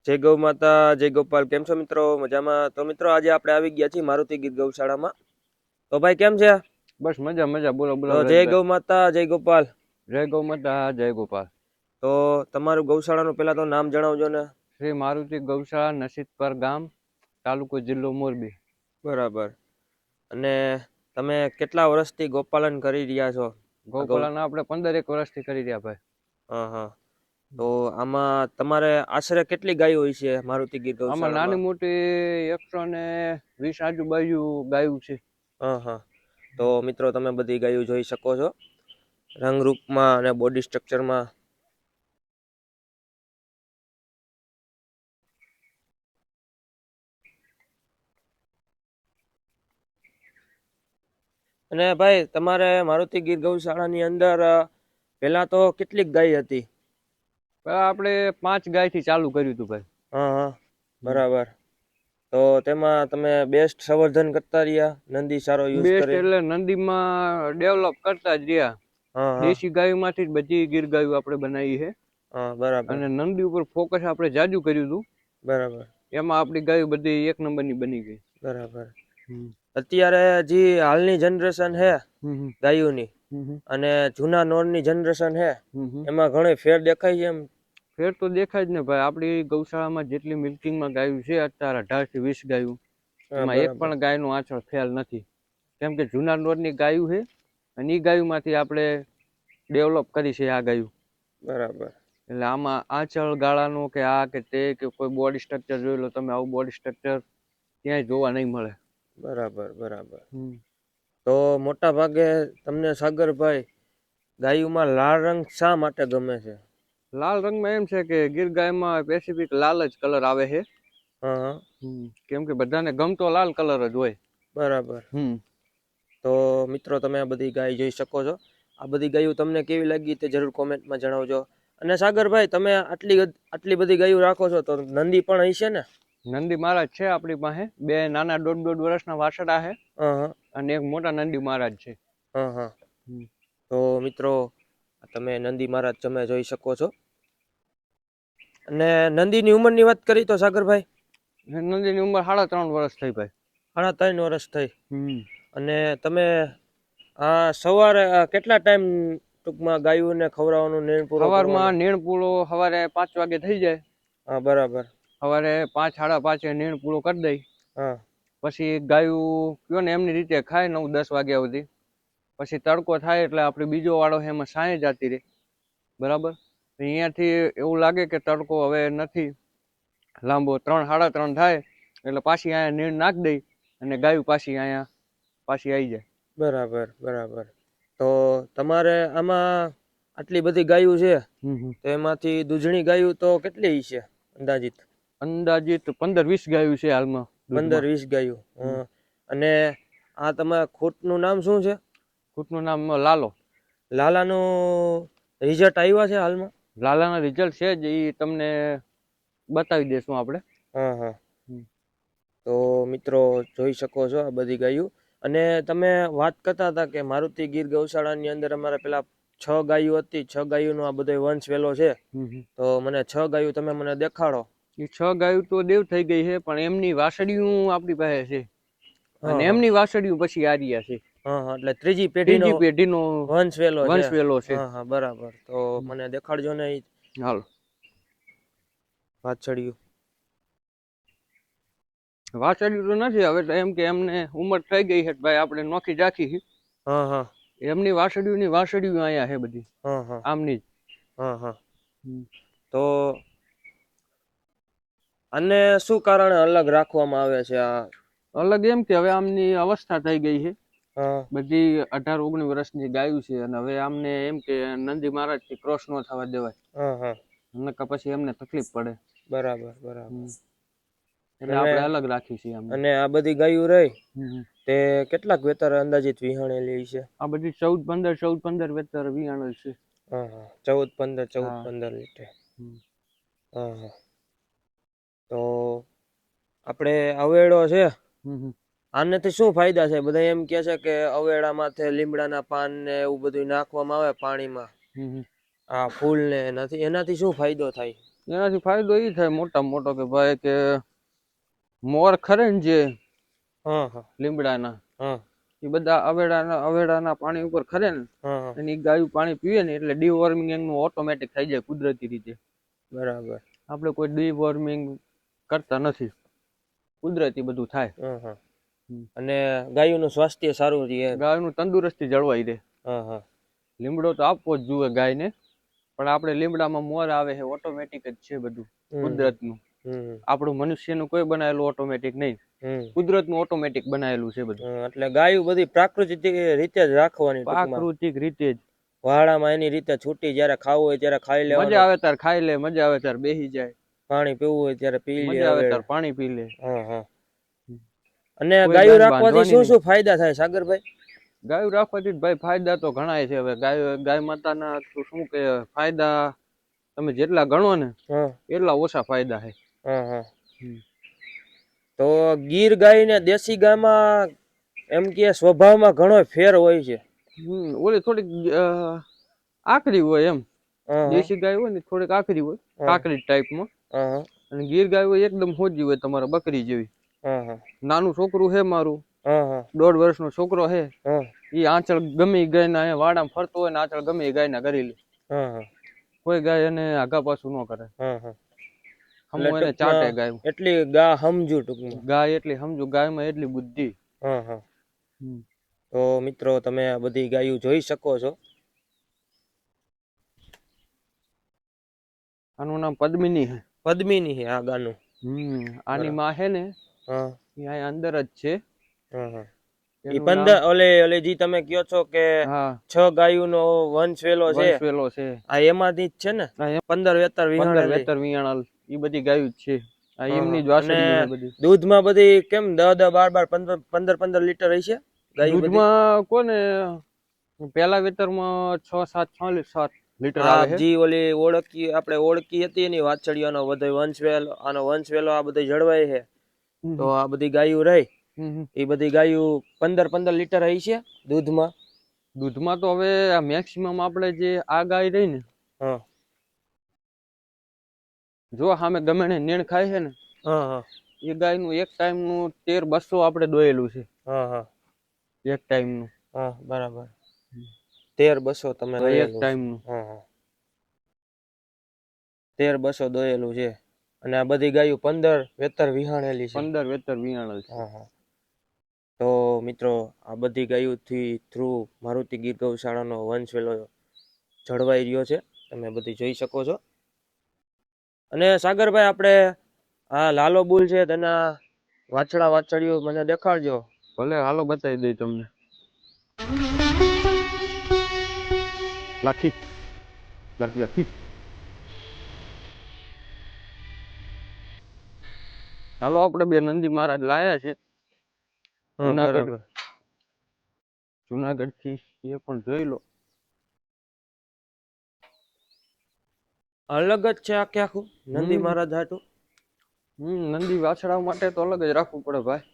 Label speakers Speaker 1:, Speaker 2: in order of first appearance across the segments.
Speaker 1: જય ગૌ માતા, જય ગોપાલ. કેમ છો મિત્રો? મજામાં? તો મિત્રો આજે આપણે આવી ગયા છીએ મારુતિ ગીર ગૌશાળામાં. તો ભાઈ કેમ છે?
Speaker 2: બસ મજા મજા. બોલો બોલો
Speaker 1: તો જય ગૌ માતા, જય ગોપાલ.
Speaker 2: જય ગૌ માતા, જય ગોપાલ.
Speaker 1: તો તમારું ગૌશાળાનું પેલા તો નામ જણાવજો ને.
Speaker 2: શ્રી મારુતિ ગૌશાળા, નસીદપર ગામ, તાલુકો જિલ્લો મોરબી.
Speaker 1: બરાબર. અને તમે કેટલા વર્ષથી ગોપાલન કરી રહ્યા છો?
Speaker 2: ગૌપાલન આપણે 15 વર્ષથી કરી રહ્યા ભાઈ.
Speaker 1: હા હા. તો આમાં તમારે આશરે કેટલી ગાયો હોય છે મારુતિ ગીર
Speaker 2: આમાં
Speaker 1: ગૌશાળામાં?
Speaker 2: નાની મોટી 120 આજુબાજુ ગાયું છે.
Speaker 1: હા હા. તો મિત્રો તમે બધી ગાયો જોઈ શકો છો રંગરૂપમાં અને બોડી સ્ટ્રક્ચરમાં. અને ભાઈ તમારે મારુતિ ગીર ગૌશાળાની અંદર પેલા તો કેટલીક ગાય હતી?
Speaker 2: પેલા આપણે 5 ગાય થી ચાલુ કર્યું હતું ભાઈ.
Speaker 1: હા હા, બરાબર. તો તેમાં તમે બેસ્ટ સંવર્ધન કરતા રહ્યા, નંદી સારો યુઝ
Speaker 2: બેસ્ટ
Speaker 1: કરી?
Speaker 2: એટલે નંદીમાં ડેવલપ કરતા જ રહ્યા.
Speaker 1: હા હા
Speaker 2: દેશી ગાયોમાંથી જ બધી ગીર ગાયો આપણે બનાવી છે.
Speaker 1: હા, બરાબર
Speaker 2: અને નંદી ઉપર ફોકસ આપણે જાજુ કર્યું હતું.
Speaker 1: બરાબર.
Speaker 2: એમાં આપણી ગાયો બધી 1 નંબરની બની ગઈ.
Speaker 1: બરાબર. અત્યારે જે હાલની જનરેશન હે ગાયોની અને જૂના નોરની જનરેશન હે, એમાં ઘણી ફેર દેખાય છે એમ?
Speaker 2: ફેર તો દેખાય જ ને ભાઈ. આપણી ગૌશાળામાં જેટલી મિલ્કિંગમાં ગાયું છે અત્યારે 18 થી 20 ગાયું, એમાં એક પણ ગાયનું આંચળ ફેલ નથી. કેમ કે જૂના નોરની ગાયું છે અને એ ગાયુંમાંથી આપણે ડેવલપ કરી છે આ ગાયું.
Speaker 1: બરાબર.
Speaker 2: એટલે આમાં આંચળ ગાળાનું કે આ કે તે કે કોઈ બોડી સ્ટ્રક્ચર જોઈ લો તમે, આવું બોડી સ્ટ્રક્ચર ક્યાંય જોવા નહીં મળે.
Speaker 1: બરાબર બરાબર. તો મોટા ભાગે તમને સાગરભાઈ ગાયોમાં લાલ રંગ શા માટે ગમે છે?
Speaker 2: લાલ રંગમાં એમ છે કે ગીર ગાયમાં સ્પેસિફિક લાલ જ કલર આવે છે.
Speaker 1: હા.
Speaker 2: કેમ કે બધાને ગમતો લાલ કલર જ હોય.
Speaker 1: બરાબર. તો મિત્રો તમે આ બધી ગાય જોઈ શકો છો. આ બધી ગાયો તમને કેવી લાગી તે જરૂર કોમેન્ટમાં જણાવજો. અને સાગરભાઈ તમે આટલી બધી ગાયો રાખો છો તો નંદી પણ હશે ને?
Speaker 2: નંદી મહારાજ છે આપણી પાસે. 2 નાના 1.5 વર્ષના વાછડા છે અને એક મોટા નંદી મહારાજ છે.
Speaker 1: તો મિત્રો તમે નંદી મહારાજ તમે જોઈ શકો છો. અને નંદીની ઉંમરની વાત કરી તો સાગરભાઈ?
Speaker 2: નંદીની ઉંમર 3.5 વર્ષ થઈ ભાઈ.
Speaker 1: 3.5 વર્ષ થઈ. અને તમે આ સવારે કેટલા ટાઈમ ટૂંકમાં ગાયોને ખવડાવવાનું નીણ પૂરો?
Speaker 2: સવારમાં નીણ પૂરો સવારે 5 વાગે થઈ જાય.
Speaker 1: હા, બરાબર.
Speaker 2: સવારે 5 સાડા 5 નીણ પૂરો કરી દઈ. પછી ગાયું કયો ને એમની રીતે ખાય 9-10 વાગ્યા સુધી. પછી તડકો થાય એટલે આપણે બીજો વાળો એમાં સાંય જતી રહે. બરાબર. અહીંયાથી એવું લાગે કે તડકો હવે નથી લાંબો, 3 સાડા 3 થાય એટલે પાછી અહીંયા નીણ નાખી દઈ અને ગાયું પાછી અહીંયા પાછી આવી જાય.
Speaker 1: બરાબર બરાબર. તો તમારે આમાં આટલી બધી ગાયું છે તો એમાંથી દૂધણી ગાયું તો કેટલી છે અંદાજિત?
Speaker 2: અંદાજિત 15-20 ગાયું છે હાલમાં.
Speaker 1: 15-20 ગાયું. અને આ તમારા ખૂંટનું નામ શું છે?
Speaker 2: ખૂંટનું નામ લાલો.
Speaker 1: લાલાનું રિઝલ્ટ આવ્યા છે હાલમાં?
Speaker 2: લાલાના રિઝલ્ટ છે જ, એ તમને બતાવી દેશું આપણે.
Speaker 1: હા. તો મિત્રો જોઈ શકો છો આ બધી ગાયું. અને તમે વાત કરતા હતા કે મારુતિ ગીર ગૌશાળાની અંદર અમારે પેલા 6 ગાયું હતી, 6 ગાયુંનો આ બધો વંશ વેલો છે. તો મને 6 ગાયું તમે મને દેખાડો.
Speaker 2: એ 6 ગાયું તો દેવ થઈ ગઈ છે, પણ એમની વાસળીયું આપણી પાસે છે અને એમની વાસળીયું પછી આર્યા છે.
Speaker 1: એટલે ત્રીજી પેઢીનો
Speaker 2: વંશવેલો છે.
Speaker 1: હા, બરાબર. તો મને દેખાડજો ને.
Speaker 2: હાલો. વાસળીયું તો નથી હવે તો, એમ કે એમને ઉંમર થઈ ગઈ છે ભાઈ, આપણે નોખી રાખી છે. એમની વાસળીઓની વાસળીયું અહીંયા છે બધી આમની જ.
Speaker 1: તો અને શું કારણે અલગ રાખવામાં આવે છે? આ
Speaker 2: અલગ એમ કે હવે આમની અવસ્થા થઈ ગઈ છે. બધી 18-19 વર્ષની ગાયું છે અને હવે આમને એમ કે નંદી મહારાજ થી ક્રોસ ન થવા દેવાય. નકર પછી એમને તકલીફ પડે.
Speaker 1: બરાબર.
Speaker 2: એટલે આપણે અલગ રાખી છે.
Speaker 1: અને આ બધી ગાયું રહી તે કેટલાક વેતર અંદાજિત વિહાણેલી છે?
Speaker 2: આ બધી 14-15 વેતર વિહાણેલ છે.
Speaker 1: 14-15 લીટર. તો આપણે અવેડો છે, આનાથી શું ફાયદા છે? બધા એમ કે છે કે અવેડા માથે લીમડાના પાન ને એવું બધું નાખવામાં આવે પાણીમાં, આ ફૂલ ને એનાથી શું ફાયદો થાય?
Speaker 2: એનાથી ફાયદો એ થાય મોટામાં મોટો કે ભાઈ કે મોર ખરે ને જે
Speaker 1: હા હા
Speaker 2: લીમડાના
Speaker 1: હા
Speaker 2: એ બધા અવેડાના પાણી ઉપર ખરે ને
Speaker 1: હા
Speaker 2: અને ઈ ગાયું પાણી પીવે ને એટલે ડીવોર્મિંગ એનું ઓટોમેટિક થઈ જાય કુદરતી રીતે.
Speaker 1: બરાબર.
Speaker 2: આપણે કોઈ ડીવોર્મિંગ કરતા નથી, કુદરતી બધું થાય.
Speaker 1: હા હા. અને ગાયોનું સ્વાસ્થ્ય સારું રહે,
Speaker 2: ગાયનું તંદુરસ્તી જળવાઈ રહે.
Speaker 1: હા હા.
Speaker 2: લીમડો તો આપવો જ જોઈએ ગાયને, પણ આપણે લીમડામાં મોર આવે છે ઓટોમેટિક જ છે બધું કુદરતનું. આપણું મનુષ્યનું કોઈ બનાવેલું ઓટોમેટિક નહીં, કુદરતનું ઓટોમેટિક બનાવેલું છે બધું.
Speaker 1: એટલે ગાયું બધી પ્રાકૃતિક રીતે જ રાખવાની,
Speaker 2: પ્રાકૃતિક રીતે જ.
Speaker 1: વાડામાં એની રીતે છૂટી, જ્યારે ખાવું હોય ત્યારે ખાઈ લેવાનું,
Speaker 2: મજા આવે ત્યારે ખાઈ લે, મજા આવે ત્યારે બેસી જાય,
Speaker 1: પાણી પીવું હોય ત્યારે પી લે,
Speaker 2: મજા આવે ત્યારે પાણી પી લે.
Speaker 1: હા હા. અને ગાયું રાખવાથી શું શું ફાયદા થાય સાગરભાઈ?
Speaker 2: ગાયું રાખવાથી ભાઈ ફાયદા તો ઘણા છે. હવે ગાય માતાના શું કે ફાયદા તમે જેટલા ગણો ને એટલા ઓછા ફાયદા છે.
Speaker 1: તો ગીર ગાય ને દેશી ગાયમાં એમ કે સ્વભાવમાં ઘણો ફેર હોય છે.
Speaker 2: ઓલી થોડીક આકરી હોય એમ, દેશી ગાય હોય ને થોડીક આકરી હોય, કાકરી ટાઈપમાં. અને ગીર ગાય હોય એકદમ હોજી હોય, તમારા બકરી જેવી. નાનું છોકરું છે મારું, 1.5 વર્ષનો છોકરો છે, ઈ આંચળ ગમે ગાયના વાડામાં ફરતો હોય ને આંચળ ગમે ગાયના કરી લે. કોઈ ગાય એને આગા પાછું ન કરે. હમું એને ચાટે ગાય.
Speaker 1: એટલી ગા સમજુ, ટૂંકમાં
Speaker 2: ગાય એટલી સમજુ, ગાયમાં એટલી બુદ્ધિ.
Speaker 1: તો મિત્રો તમે આ બધી ગાયો જોઈ શકો છો.
Speaker 2: આનું નામ પદ્મિની છે.
Speaker 1: પદ્મિની છે આ ગાનું.
Speaker 2: આની માં છે ને એ અંદર જ છે.
Speaker 1: ઈ 15 ઓલે જી તમે કયો છો કે 6 ગાયોનો વંશવેલો છે, આ એમાંથી જ છે ને? 15 વેતર
Speaker 2: વિયાણલ ઈ બધી ગાયો જ છે. આ એમની જ વાસળી છે બધી.
Speaker 1: દૂધમાં બધી કેમ 10 12 15 લીટર હશે ગાય?
Speaker 2: દૂધમાં કોને પહેલા વેતરમાં 6 લીટર આવે છે.
Speaker 1: જી ઓલી આપણે ઓળખી હતી એની વાછળીઓનો બધો વંશવેલો, આનો વંશવેલો આ બધો જળવાય છે. તો આ બધી ગાયો રહી, એ બધી ગાયો 15 લીટર હશે દૂધમાં.
Speaker 2: દૂધમાં તો હવે મેક્સિમમ આપણે જે આ ગાય રહી ને, જો સામે ગમે ને નીણ ખાય છે ને, એ ગાય નું એક ટાઈમ નું 1300 આપણે દોયેલું છે. એક ટાઈમ નું.
Speaker 1: બરાબર. 1300 તમે
Speaker 2: એક ટાઈમ નું.
Speaker 1: 1300 દોયેલું છે. અને આ બધી ગાયો 15 વેતર વિહાણેલી છે.
Speaker 2: 15 વેતર વિહાણેલ છે.
Speaker 1: તો મિત્રો આ બધી ગાયોથી થ્રુ મારુતિ ગીર ગૌશાળાનો વંશવેલો જળવાઈ રહ્યો છે, તમે બધી જોઈ શકો છો. અને સાગરભાઈ આપણે આ લાલો બુલ છે તેના વાછડા વાછડીઓ મને દેખાડજો.
Speaker 2: ભલે, હાલો બતાવી દઈ તમને. લાખી હાલો, આપણે બે નંદી મહારાજ લાયા છે જુનાગઢ થી, એ પણ જોઈ લો.
Speaker 1: અલગ જ છે આખે આખું નંદી મહારાજ હાટું.
Speaker 2: નંદી વાછડાઓ માટે તો અલગ જ રાખવું પડે ભાઈ,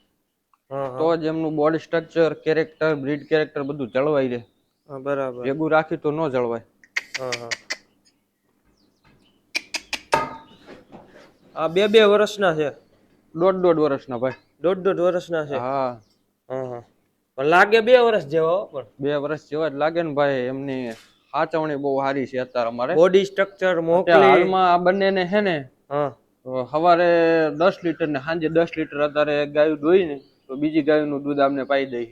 Speaker 2: તો જ એમનું body structure, character, breed character બધું જળવાઈ રહે.
Speaker 1: બરાબર.
Speaker 2: ભેગું રાખી તો ન જળવાય.
Speaker 1: આ 2 વર્ષના છે?
Speaker 2: 1.5 વર્ષના ભાઈ.
Speaker 1: 1.5 વર્ષના છે?
Speaker 2: હા.
Speaker 1: પણ લાગે 2 વર્ષ જેવા. પણ
Speaker 2: 2 વર્ષ જેવા જ લાગે ને ભાઈ. એમની સાચવણી બહુ સારી છે અત્યારે અમારે.
Speaker 1: બોડી સ્ટ્રક્ચર મોકલી
Speaker 2: હાલમાં આ બંનેને છે ને, સવારે 10 લીટર ને સાંજે 10 લીટર અત્યારે ગાયું દોઈ ને તો બીજી ગાયનું દૂધ અમને પાઈ દઈ.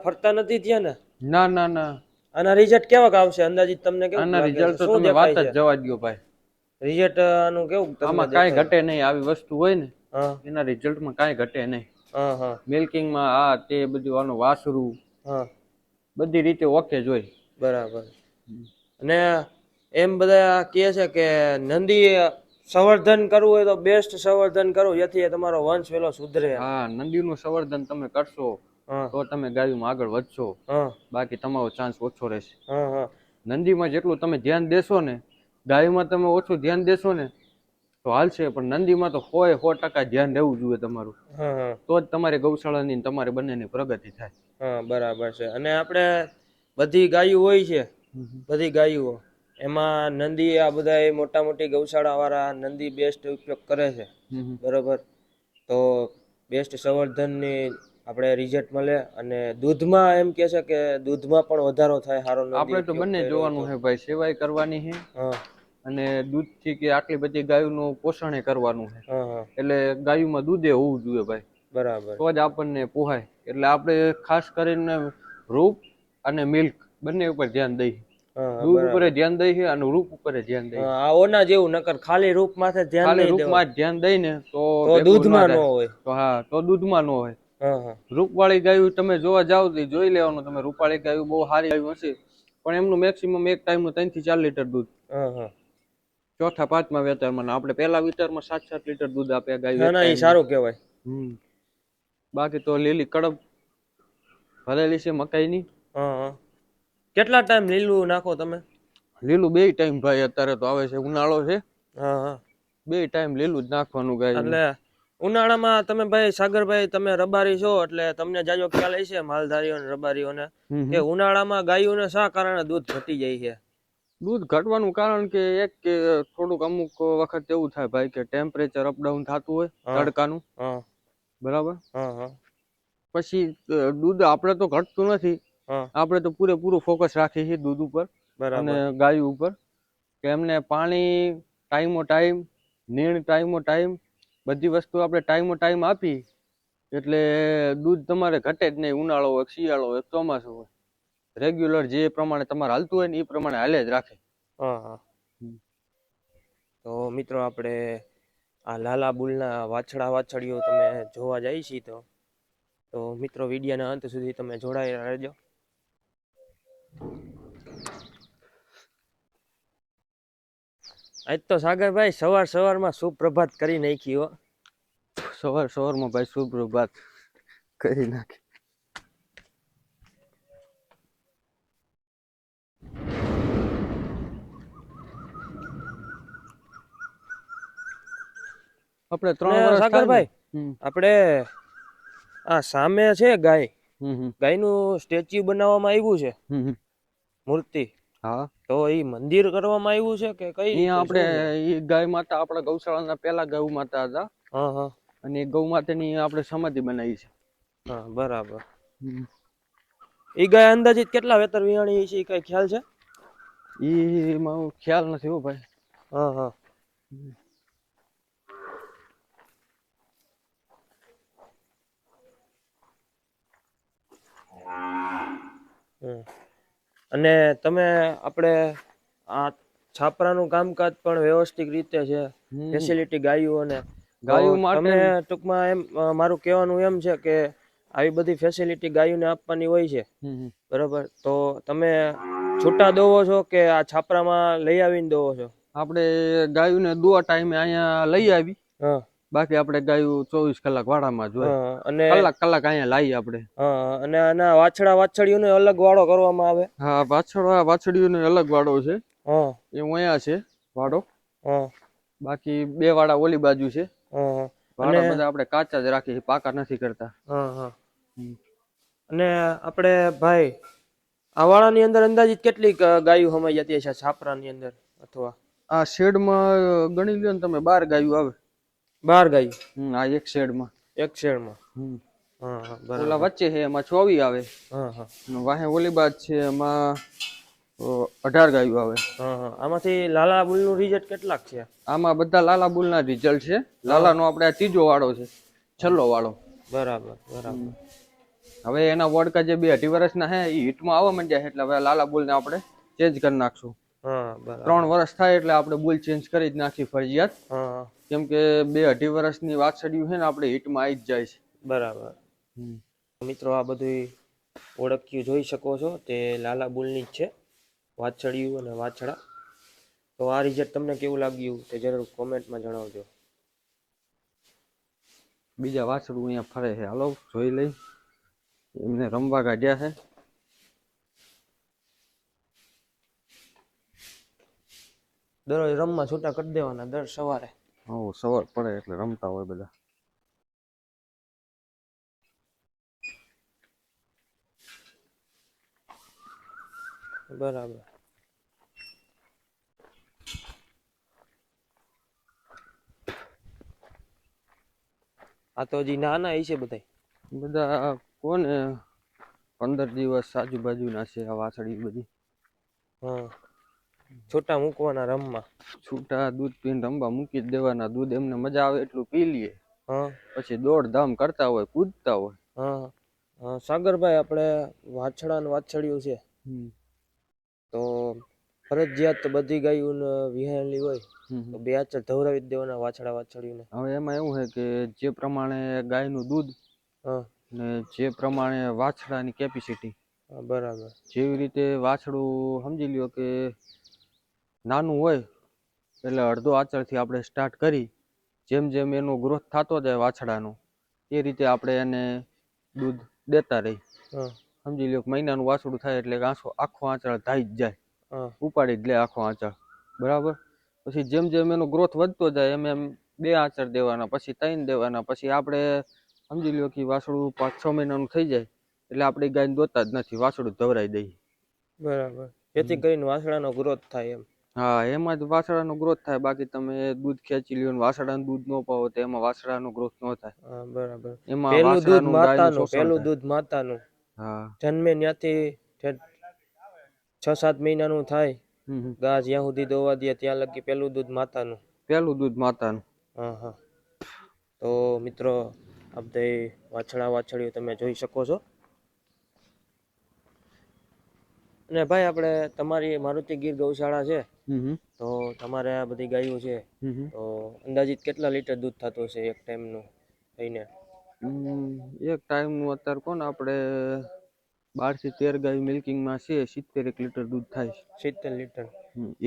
Speaker 1: ફરતા નથી થયા ને?
Speaker 2: ના ના ના.
Speaker 1: આના રિઝલ્ટ કેવા આવશે અંદાજિત તમને કેવું?
Speaker 2: આના રિઝલ્ટ તો તમે વાત જ જવા દો ભાઈ.
Speaker 1: રિઝલ્ટ આનું કેવું?
Speaker 2: આમાં કાંઈ ઘટે નહીં. આવી વસ્તુ હોય ને એના રિઝલ્ટમાં કાંઈ ઘટે નહીં. મિલ્કિંગમાં આ તે બધું આનું વાસરું બધી રીતે ઓકે જ હોય.
Speaker 1: બરાબર. અને એમ બધા કહે છે કે નંદી સંવર્ધન કરવું હોય તો બેસ્ટ સંવર્ધન કરવું, જેથી તમારો વંશ વેલો સુધરે.
Speaker 2: નંદીનું સંવર્ધન તમે કરશો
Speaker 1: હા
Speaker 2: તો તમે ગાયોમાં આગળ વધશો,
Speaker 1: હા
Speaker 2: બાકી તમારો ચાન્સ ઓછો રહેશે.
Speaker 1: હા હા
Speaker 2: નંદીમાં જેટલું તમે ધ્યાન દેશો ને, ગાયોમાં તમે ઓછું ધ્યાન દેશો ને તો હાલશે, પણ નંદીમાં તો 100% ધ્યાન રહેવું જોઈએ તમારું.
Speaker 1: હા હા
Speaker 2: તો જ તમારી ગૌશાળાની તમારે બંનેની પ્રગતિ થાય.
Speaker 1: હા બરાબર છે. અને આપણે બધી ગાયો હોય છે, બધી ગાયો એમાં નંદી આ બધા મોટા મોટી ગૌશાળા વાળા નંદી બેસ્ટ ઉપયોગ કરે છે, બરોબર. તો બેસ્ટ સંવર્ધનની આપણે રિઝલ્ટ મળે, અને દૂધમાં એમ કે છે કે દૂધમાં પણ વધારો થાય સારો નંદી
Speaker 2: આપણે તો
Speaker 1: ઉપયોગ
Speaker 2: બંને
Speaker 1: કર્યો હોય તો.
Speaker 2: જોવાનું છે ભાઈ, સેવાય કરવાની છે
Speaker 1: હા
Speaker 2: અને દૂધથી કે આટલી બધી ગાયોનું પોષણ કરવાનું છે.
Speaker 1: હા હા
Speaker 2: એટલે ગાયોમાં દૂધે હોવું જોઈએ ભાઈ,
Speaker 1: બરાબર.
Speaker 2: તો જ આપણને પોહાય. એટલે આપણે ખાસ કરીને રૂપ અને મિલ્ક બંને ઉપર ધ્યાન દઈએ.
Speaker 1: હા
Speaker 2: દૂધ ઉપર
Speaker 1: બરાબર.
Speaker 2: ધ્યાન દઈએ અને રૂપ ઉપર ધ્યાન દઈએ.
Speaker 1: આ ઓના જેવું નકર ખાલી રૂપ માથે ધ્યાન
Speaker 2: ખાલી
Speaker 1: દઈ દેવા
Speaker 2: રૂપમાં જ ધ્યાન દઈને તો
Speaker 1: તો
Speaker 2: ભેગું ના
Speaker 1: દૂધમાં ન
Speaker 2: થાય.
Speaker 1: હોય.
Speaker 2: તો હા, તો દૂધમાં ન હોય.
Speaker 1: હા હા
Speaker 2: રૂપવાળી ગાયું તમે જોવા જાવ તો જોઈ લેવાનું, તમે રૂપવાળી ગાયું બહુ સારી ગાયું હશે, પણ એમનું મેક્સિમમ એક ટાઈમનું 3 થી 4 લીટર દૂધ.
Speaker 1: હા હા
Speaker 2: ચોથા પાંચમા વેતરમાં આપણે પહેલા વિતરમાં 7-7 લીટર દૂધ આપે ગાયું
Speaker 1: ના
Speaker 2: એક
Speaker 1: ના એ
Speaker 2: ટાઈમ.
Speaker 1: સારું કહેવાય.
Speaker 2: બાકી તો લીલી કડપ ભરેલી છે મકાઈની.
Speaker 1: હા હા કેટલા ટાઈમ લીલું નાખો તમે?
Speaker 2: લીલું 2 ટાઈમ ભાઈ, અત્યારે તો આવે છે ઉનાળો છે,
Speaker 1: હા હા
Speaker 2: 2 ટાઈમ લીલું જ નાખવાનું ગાયનું.
Speaker 1: એટલે ઉનાળામાં તમે ભાઈ સાગરભાઈ તમે રબારી છો એટલે તમને જાજો ખ્યાલ હશે માલધારીઓ અને રબારીઓને, કે ઉનાળામાં ગાયોને શા કારણે દૂધ ઘટી જાય છે?
Speaker 2: દૂધ ઘટવાનું કારણ કે એક કે થોડુંક અમુક વખત એવું થાય ભાઈ કે ટેમ્પરેચર અપડાઉન થતું હોય
Speaker 1: હા
Speaker 2: તડકાનું,
Speaker 1: હા
Speaker 2: બરાબર.
Speaker 1: હા હા
Speaker 2: પછી દૂધ આપણે તો ઘટતું નથી,
Speaker 1: હા
Speaker 2: આપણે તો પૂરેપૂરું ફોકસ રાખીએ છીએ દૂધ ઉપર અને
Speaker 1: બરાબર.
Speaker 2: ગાયો ઉપર, કે એમને પાણી ટાઈમો ટાઈમ, નીણ ટાઈમો ટાઈમ, બધી વસ્તુ આપણે ટાઈમો ટાઈમ આપી એટલે દૂધ તમારે ઘટે જ નહીં. ઉનાળો હોય, શિયાળો હોય, ચોમાસું હોય, રેગ્યુલર જે પ્રમાણે તમારે હાલતું હોય ને એ પ્રમાણે હાલે જ રાખે.
Speaker 1: હા હા તો મિત્રો આપણે આ લાલા બુલના વાછડા વાછડીઓ તમે જોવા જાય છે, તો મિત્રો વિડીયોના અંત સુધી તમે જોડાયેલા રહેજો. આજ તો સાગરભાઈ સવાર સવારમાં સુપ્રભાત કરી નાખી હો.
Speaker 2: સવાર સવારમાં ભાઈ સુપ્રભાત કરી નાખી. આપણે 3
Speaker 1: અને
Speaker 2: વર્ષ થાય ને.
Speaker 1: સાગરભાઈ આપણે આ સામે છે ગાય, ગાયનું સ્ટેચ્યુ બનાવવામાં આવ્યું છે, મૂર્તિ.
Speaker 2: હા,
Speaker 1: તો એ મંદિર કરવામાં આવ્યું છે કે કઈ રીતે
Speaker 2: અહીંયા આપણે
Speaker 1: શું છે?
Speaker 2: એ ગાય માતા આપણા ગૌશાળાના પહેલા ગૌ માતા હતા,
Speaker 1: હા હા
Speaker 2: અને એ ગૌ માતાની આપણે સમાધિ બનાવી છે.
Speaker 1: હા બરાબર. એ ગાય અંદાજિત કેટલા વેતર વિહાણી છે, કઈ ખ્યાલ છે?
Speaker 2: એમાં ખ્યાલ નથી હો ભાઈ.
Speaker 1: હા હા અને તમે આપણે આ છાપરાનું કામકાજ પણ વ્યવસ્થિત રીતે છે, ફેસિલિટી ગાયોને, તો
Speaker 2: ગાયો માટે
Speaker 1: તમે ટૂંકમાં એમ મારું કહેવાનું એમ છે કે આવી બધી ફેસિલિટી ગાયોને આપવાની હોય છે, બરોબર. તો તમે છૂટા દોવો છો કે આ છાપરામાં લઈ આવીને દોવો છો?
Speaker 2: આપણે ગાયોને દોવા ટાઈમે અહીંયા લઈ આવી,
Speaker 1: હા
Speaker 2: બાકી આપણે ગાયો 24 કલાક વાડામાં જ હોય.
Speaker 1: હા અને
Speaker 2: કલાક અહીંયા લાવી આપણે.
Speaker 1: હા અને આના વાછડા વાછડીઓને અલગ વાળો કરવામાં આવે?
Speaker 2: હા, વાછડીઓને અલગ વાડો છે,
Speaker 1: હા
Speaker 2: એ અહીંયા છે વાડો.
Speaker 1: હા
Speaker 2: બાકી 2 વાડા ઓલી બાજુ છે.
Speaker 1: હા અને
Speaker 2: વાડા બધા આપણે કાચા જ રાખીએ, પાકા નથી કરતા.
Speaker 1: હા હા અને આપણે ભાઈ આ વાડાની અંદર અંદાજિત કેટલી ગાયો સમાઈ જતી છે છાપરાની અંદર? અથવા
Speaker 2: આ શેડમાં ગણી લ્યો ને તમે, 12 ગાયો આવે.
Speaker 1: 12 ગાયો?
Speaker 2: આ એક શેડમાં.
Speaker 1: એક શેડમાં? હા હા
Speaker 2: ઓલા
Speaker 1: બરાબર.
Speaker 2: વચ્ચે છે એમાં 24 આવે.
Speaker 1: હા હા
Speaker 2: વાહે ઓલી બાજ છે એમાં 18 ગાયો આવે.
Speaker 1: હા હા આમાંથી લાલા બુલનું રિઝલ્ટ કેટલાક છે?
Speaker 2: આમાં બધા લાલા બુલના રિઝલ્ટ છે.
Speaker 1: હા
Speaker 2: લાલાનો આપણે આ ત્રીજો વાળો છે, છેલ્લો વાળો.
Speaker 1: બરાબર બરાબર.
Speaker 2: હવે એના વડકા જે 2-2.5 વર્ષના છે એ હિટમાં આવવા માંડ્યા છે, એટલે હવે લાલા બુલને આપણે ચેન્જ કરી નાખશું.
Speaker 1: હા બરાબર.
Speaker 2: 3 વર્ષ થાય એટલે આપણે બુલ ચેન્જ કરી જ નાખી ફરજિયાત,
Speaker 1: હા
Speaker 2: કેમ કે 2-2.5 વર્ષની વાછડિયું છે ને આપણે હિટમાં આવી જ જાય છે.
Speaker 1: બરાબર. મિત્રો આ બધું ઓળખ્યું જોઈ શકો છો, તે લાલા બુલની જ છે વાછડિયું અને વાછડા. તો આ રિઝલ્ટ તમને કેવું લાગ્યું તે જરૂર કોમેન્ટમાં જણાવજો.
Speaker 2: બીજા વાછડું અહીંયા ફરે છે, હાલો જોઈ લઈ. એમને રમવા કાઢ્યા છે.
Speaker 1: દરરોજ રમવા છૂટા કરી દેવાના દર સવારે.
Speaker 2: સવાર પડે એટલે રમતા હોય બધા.
Speaker 1: બરાબર. આ તો હજી નાના છે
Speaker 2: બધા કોને 15 દિવસ આજુબાજુના છે આ વાછડી બધી.
Speaker 1: હા, છૂટા મૂકવાના રમવા.
Speaker 2: છૂટા દૂધ પીને રમવા મૂકી જ દેવાના. દૂધ એમને મજા આવે એટલું પી લઈએ.
Speaker 1: હા,
Speaker 2: પછી દોડધામ કરતા હોય, કૂદતા હોય.
Speaker 1: હા, સાગરભાઈ, આપણે વાછડા ને વાછડિયું છે તો ફરજિયાત બધી ગાયું વિહાયેલી હોય તો 2 આચર ધવરાવી જ દેવાના વાછડા વાછડિયું ને.
Speaker 2: હવે એમાં એવું છે કે જે પ્રમાણે ગાયનું દૂધ ને જે પ્રમાણે વાછડાની કેપેસિટી,
Speaker 1: બરાબર,
Speaker 2: જેવી રીતે વાછડું સમજી લ્યો કે નાનું હોય એટલે અડધો આચરથી આપણે સ્ટાર્ટ કરી, જેમ જેમ એનો ગ્રોથ થતો જાય વાછડાનો એ રીતે આપણે એને દૂધ દેતા રહી. સમજી લ્યો કે મહિનાનું વાછડું થાય એટલે આખો આંચળ ધાઈ જ જાય, ઉપાડી જ લે આખો આંચળ. બરાબર. પછી જેમ જેમ એનો ગ્રોથ વધતો જાય એમ એમ 2 આંચળ દેવાના, પછી 3 દેવાના. પછી આપણે સમજી લ્યો કે વાછડું 5-6 મહિનાનું થઈ જાય એટલે આપણે ગાયને દોતા જ નથી, વાછડું ધવરાઈ દઈએ.
Speaker 1: બરાબર, જેથી કરીને વાછડાનો ગ્રોથ થાય એમ.
Speaker 2: હા, એમાં જ વાછડાનો ગ્રોથ થાય. બાકી તમે દૂધ ખેંચી લ્યો ને વાછડાનું દૂધ ન પાવો તો એમાં વાછડાનો ગ્રોથ ન થાય.
Speaker 1: હા, બરાબર.
Speaker 2: એમાં
Speaker 1: પહેલું દૂધ માતાનું,
Speaker 2: પહેલું
Speaker 1: દૂધ માતાનું.
Speaker 2: હા,
Speaker 1: જન્મે ત્યાંથી 6-7 મહિનાનું થાય ગા જ્યાં સુધી દોવા દે ત્યાં લગી પહેલું દૂધ માતાનું.
Speaker 2: પહેલું દૂધ માતાનું.
Speaker 1: હા. તો મિત્રો, આ બધા વાછડા વાછડીઓ તમે જોઈ શકો છો. અને ભાઈ, આપણે તમારી મારુતિ ગીર ગૌશાળા છે તો તમારે આ બધી ગાયો છે તો અંદાજિત કેટલા લીટર દૂધ થતું હશે એક ટાઈમનું થઈને?
Speaker 2: એક ટાઈમનું અત્યારે કોને આપણે 12 થી 13 ગાય મિલ્કિંગમાં છે, 70 લીટર દૂધ થાય. 70 લીટર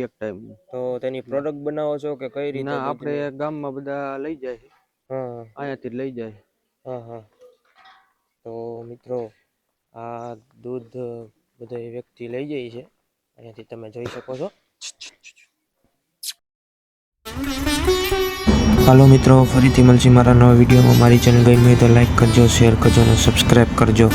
Speaker 2: એક ટાઈમ. તો તેની પ્રોડક્ટ બનાવો છો કે કઈ રીતે? ના, આપણે ગામમાં બધા લઈ જાય. અહીંયાથી લઈ જાય. હા. તો મિત્રો, આ દૂધ બધા વ્યક્તિ લઈ જાય છે, અહીંયાથી તમે જોઈ શકો છો. હાલો મિત્રો, ફરીથી મળશે મારા નવા વિડીયોમાં. મારી ચેનલ ગમી હોય તો લાઈક કરજો, શેર કરજો અને સબસ્ક્રાઈબ કરજો.